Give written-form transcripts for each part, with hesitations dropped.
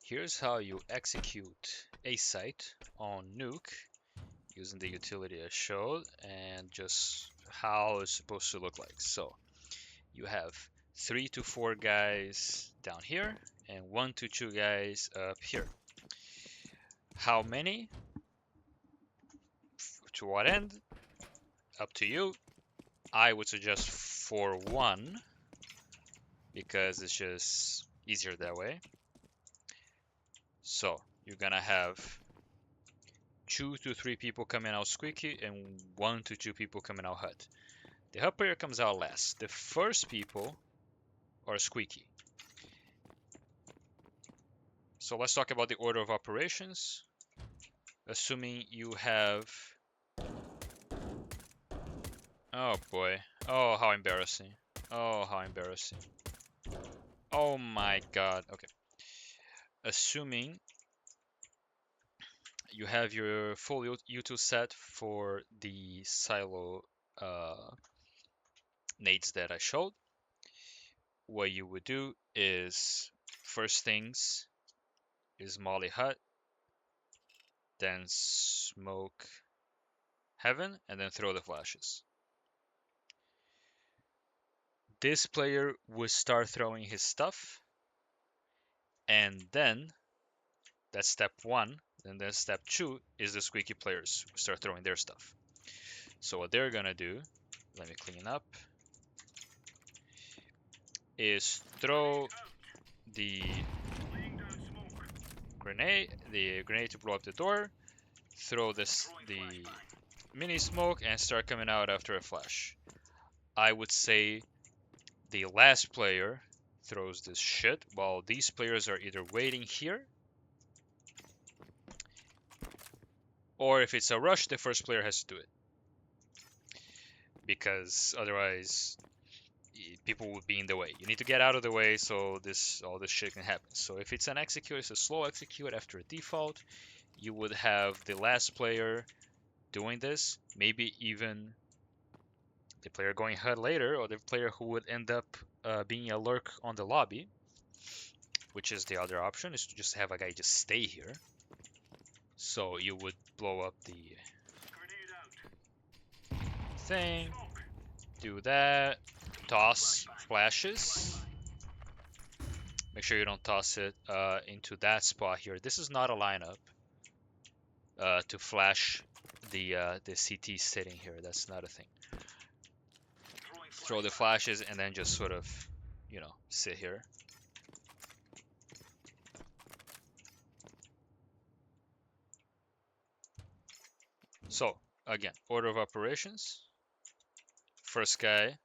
Here's how you execute a site on Nuke using the utility I showed and just how it's supposed to look like. So you have 3 to 4 guys down here and 1 to 2 guys up here. How many? To what end? Up to you. I would suggest for 1 because it's just easier that way. So you're gonna have 2 to 3 people coming out squeaky and 1 to 2 people coming out hut. The hut player comes out last. The first people are squeaky. So let's talk about the order of operations. Assuming you have... Oh boy. Oh, how embarrassing. Oh, how embarrassing. Oh my god. Okay. Assuming you have your full util set for the silo nades that I showed, what you would do is first things is molly hut, then smoke heaven, and then throw the flashes. This player would start throwing his stuff, and then that's step 1. And then step 2 is the squeaky players who start throwing their stuff. So what they're gonna do, let me clean up, is throw the grenade to blow up the door, throw the mini smoke, and start coming out after a flash. I would say the last player throws this shit while these players are either waiting here, or if it's a rush, the first player has to do it. Because otherwise, people would be in the way. You need to get out of the way so all this shit can happen. So if it's an execute, it's a slow execute after a default, you would have the last player doing this, maybe even the player going HUD later, or the player who would end up being a lurk on the lobby, which is the other option, is to just have a guy just stay here. So you would blow up the thing, do that, toss flashes. Make sure you don't toss it into that spot here. This is not a lineup to flash the CT sitting here. That's not a thing. Throw the flashes and then just sort of, you know, sit here. So, again, order of operations. First guy.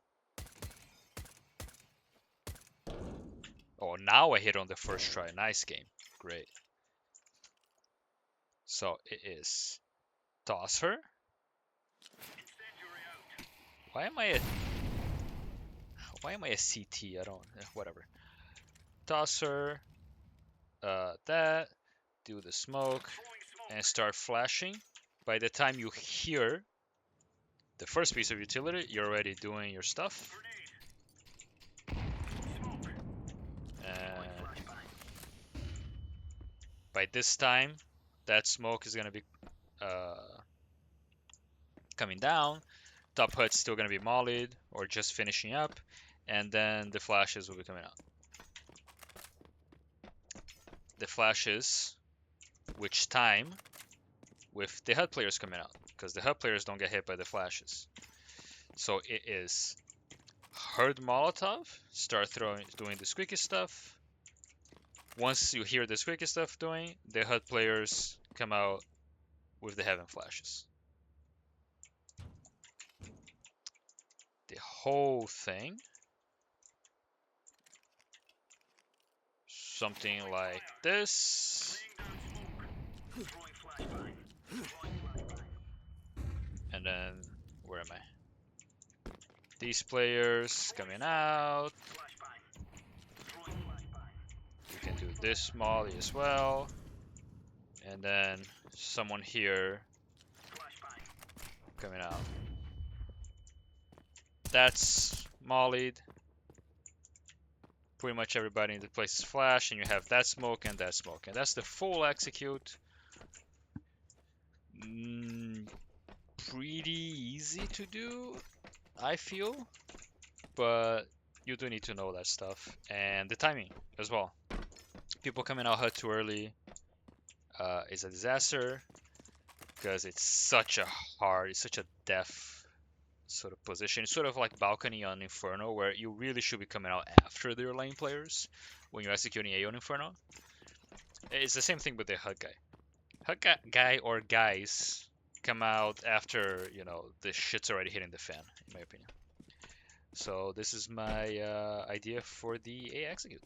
Oh, now I hit on the first try. Nice game. Great. So, it is toss her. Why am I a CT? I don't... whatever. Toss her. That. Do the smoke. And start flashing. By the time you hear the first piece of utility, you're already doing your stuff. And by this time, that smoke is going to be coming down. Top hut's still going to be mollied or just finishing up. And then the flashes will be coming out. The flashes, which time with the HUD players coming out, because the HUD players don't get hit by the flashes. So it is herd Molotov, start doing the squeaky stuff. Once you hear the squeaky stuff doing, the HUD players come out with the heaven flashes. The whole thing, something like this. And then, where am I? These players coming out. You can do this molly as well. And then someone here coming out. That's mollied. pretty much everybody in the place is flash, and you have that smoke and that smoke, and that's the full execute. Pretty easy to do, I feel, but you do need to know that stuff and the timing as well. People coming out HUD too early is a disaster because it's such a deaf sort of position. It's sort of like balcony on Inferno, where you really should be coming out after their lane players when you're executing A on Inferno. It's the same thing with the HUD guy. Guy or guys come out after, the shit's already hitting the fan, in my opinion. So this is my idea for the A execute.